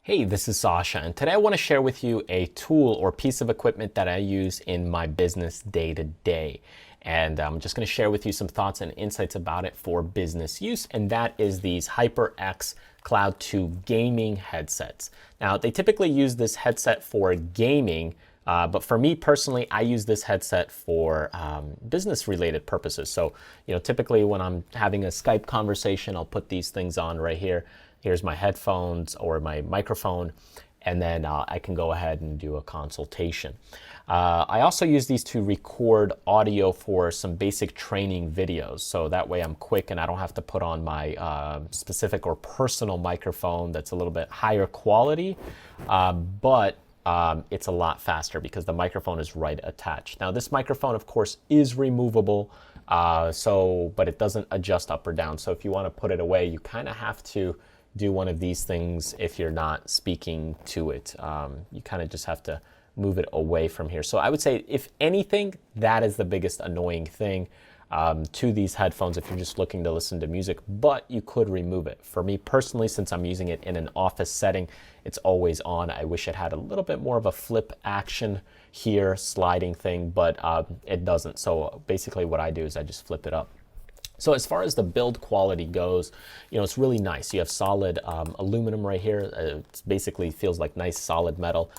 Hey, this is Sasha, and today I want to share with you a tool or piece of equipment that I use in my business day to day. And I'm just going to share with you some thoughts and insights about it for business use, and that is these HyperX Cloud 2 gaming headsets. Now, they typically use this headset for gaming, but for me personally, I use this headset for business-related purposes. So, typically when I'm having a Skype conversation, I'll put these things on right here. Here's my headphones or my microphone, and then I can go ahead and do a consultation. I also use these to record audio for some basic training videos, so that way I'm quick and I don't have to put on my specific or personal microphone that's a little bit higher quality, but it's a lot faster because the microphone is right attached. Now, this microphone, of course, is removable, but it doesn't adjust up or down. So if you want to put it away, you kind of have to do one of these things if you're not speaking to it. You kind of just have to move it away from here. So I would say, if anything, that is the biggest annoying thing to these headphones if you're just looking to listen to music, but you could remove it. For me personally, since I'm using it in an office setting, it's always on. I wish it had a little bit more of a flip action here, sliding thing, but it doesn't. So basically what I do is I just flip it up. So as far as the build quality goes, it's really nice. You have solid aluminum right here. It basically feels like nice solid metal.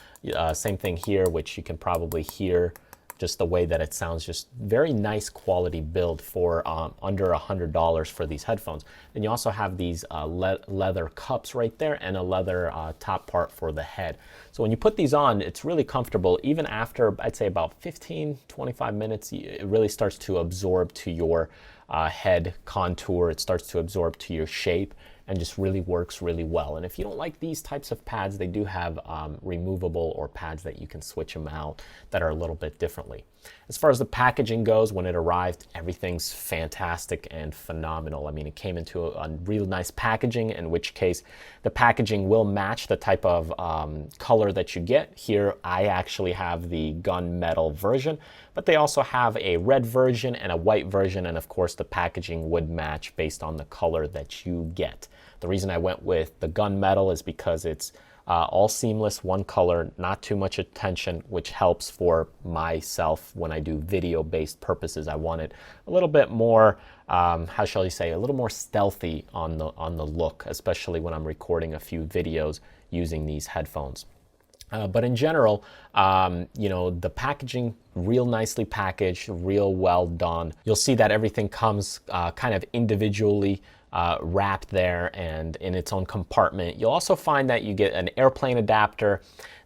Same thing here, which you can probably hear just the way that it sounds. Just very nice quality build for under $100 for these headphones. Then you also have these leather cups right there and a leather top part for the head. So when you put these on, it's really comfortable. Even after, I'd say about 15-25 minutes, it really starts to absorb to your head contour. It starts to absorb to your shape and just really works really well. And if you don't like these types of pads, they do have removable or pads that you can switch them out that are a little bit differently. As far as the packaging goes, when it arrived, everything's fantastic and phenomenal. I mean, it came into a real nice packaging, in which case the packaging will match the type of color that you get. Here, I actually have the gunmetal version, but they also have a red version and a white version, and of course the packaging would match based on the color that you get. The reason I went with the gunmetal is because it's all seamless, one color, not too much attention, which helps for myself when I do video-based purposes. I want it a little bit more, how shall you say, a little more stealthy on the look, especially when I'm recording a few videos using these headphones. But in general, the packaging, real nicely packaged, real well done. You'll see that everything comes kind of individually wrapped there and in its own compartment. You'll also find that you get an airplane adapter.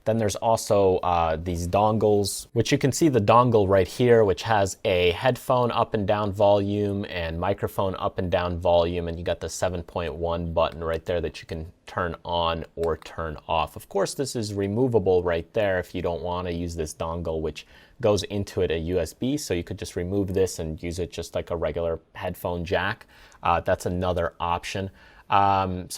Then there's also these dongles, which you can see the dongle right here, which has a headphone up and down volume and microphone up and down volume. And you got the 7.1 button right there that you can turn on or turn off. Of course, this is removable right there if you don't want to use this dongle, which goes into it a USB. So you could just remove this and use it just like a regular headphone jack. That's another option. And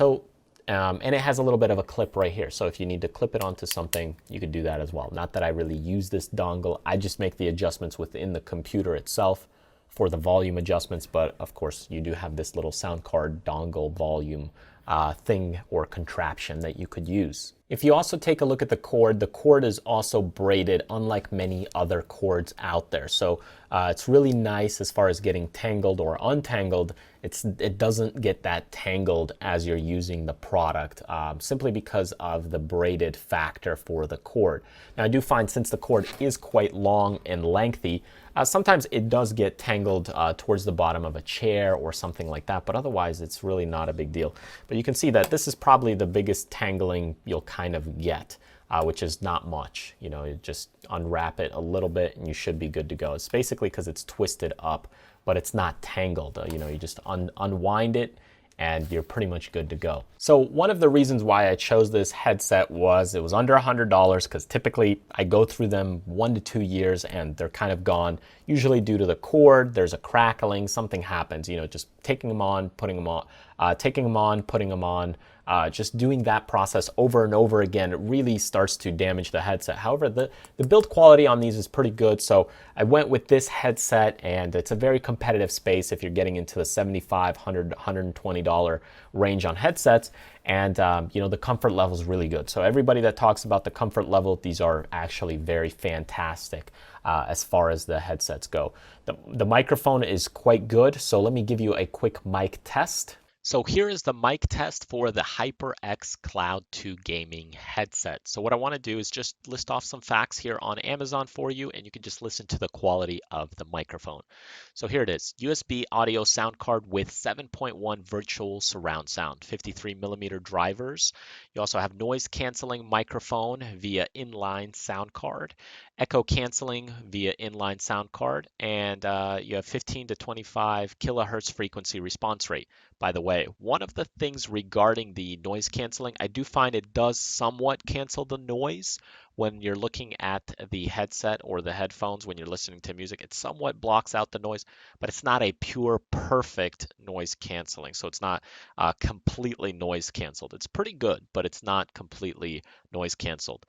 it has a little bit of a clip right here. So if you need to clip it onto something, you could do that as well. Not that I really use this dongle. I just make the adjustments within the computer itself for the volume adjustments. But of course, you do have this little sound card dongle volume thing or contraption that you could use. If you also take a look at the cord is also braided, unlike many other cords out there. So it's really nice as far as getting tangled or untangled. It doesn't get that tangled as you're using the product, simply because of the braided factor for the cord. Now, I do find, since the cord is quite long and lengthy, sometimes it does get tangled towards the bottom of a chair or something like that, but otherwise it's really not a big deal. But you can see that this is probably the biggest tangling you'll kind of get, which is not much. You just unwrap it a little bit and you should be good to go. It's basically because it's twisted up, but it's not tangled. You just unwind it and you're pretty much good to go. So one of the reasons why I chose this headset was it was under $100, because typically I go through them 1 to 2 years and they're kind of gone, usually due to the cord. There's a crackling, something happens, just taking them on, putting them on, taking them on, putting them on. just doing that process over and over again, it really starts to damage the headset. However, the build quality on these is pretty good, so I went with this headset, and it's a very competitive space if you're getting into the $75, $100, $120 range on headsets, and you know, the comfort level is really good. So everybody that talks about the comfort level, these are actually very fantastic as far as the headsets go. The microphone is quite good, so let me give you a quick mic test. So here is the mic test for the HyperX Cloud 2 gaming headset. So what I want to do is just list off some facts here on Amazon for you, and you can just listen to the quality of the microphone. So here it is: USB audio sound card with 7.1 virtual surround sound, 53 millimeter drivers. You also have noise canceling microphone via inline sound card, echo canceling via inline sound card, and you have 15 to 25 kilohertz frequency response rate. By the way, one of the things regarding the noise canceling, I do find it does somewhat cancel the noise when you're looking at the headset or the headphones when you're listening to music. It somewhat blocks out the noise, but it's not a pure perfect noise canceling. So it's not completely noise canceled. It's pretty good, but it's not completely noise canceled.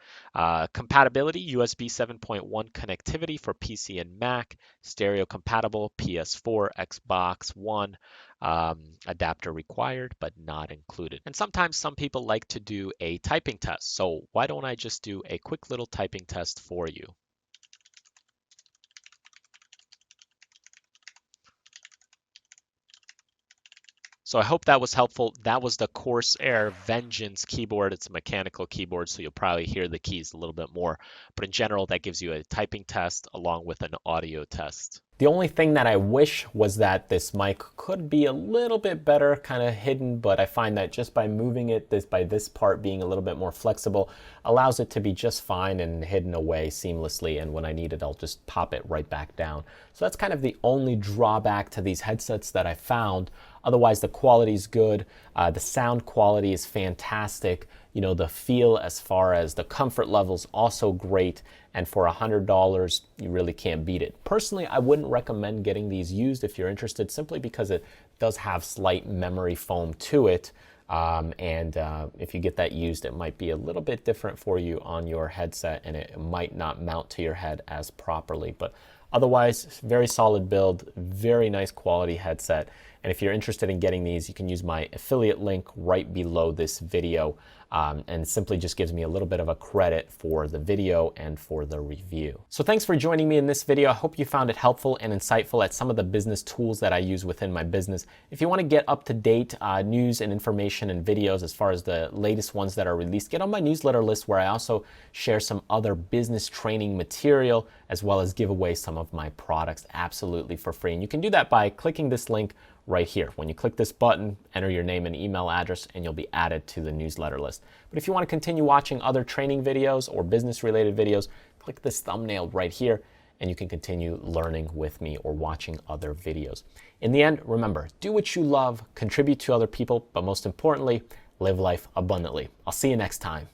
Compatibility: USB 7.1 connectivity for PC and Mac, stereo compatible, PS4, Xbox One. Adapter required but not included. And sometimes some people like to do a typing test. So why don't I just do a quick little typing test for you? So I hope that was helpful. That was the Corsair Vengeance keyboard. It's a mechanical keyboard, so you'll probably hear the keys a little bit more. But in general, that gives you a typing test along with an audio test. The only thing that I wish was that this mic could be a little bit better, kind of hidden, but I find that just by moving it, by this part being a little bit more flexible, allows it to be just fine and hidden away seamlessly, and when I need it, I'll just pop it right back down. So that's kind of the only drawback to these headsets that I found. Otherwise, the quality is good. The sound quality is fantastic. You know, the feel as far as the comfort level's also great. And for $100, you really can't beat it. Personally, I wouldn't recommend getting these used if you're interested, simply because it does have slight memory foam to it. If you get that used, it might be a little bit different for you on your headset, and it might not mount to your head as properly. But otherwise, very solid build, very nice quality headset. And if you're interested in getting these, you can use my affiliate link right below this video, and simply just gives me a little bit of a credit for the video and for the review. So thanks for joining me in this video. I hope you found it helpful and insightful at some of the business tools that I use within my business. If you want to get up-to-date news and information and videos as far as the latest ones that are released, get on my newsletter list, where I also share some other business training material, as well as give away some of my products absolutely for free. And you can do that by clicking this link right here. When you click this button, enter your name and email address, and you'll be added to the newsletter list. But if you want to continue watching other training videos or business related videos, click this thumbnail right here, and you can continue learning with me or watching other videos. In the end, remember, do what you love, contribute to other people, but most importantly, live life abundantly. I'll see you next time.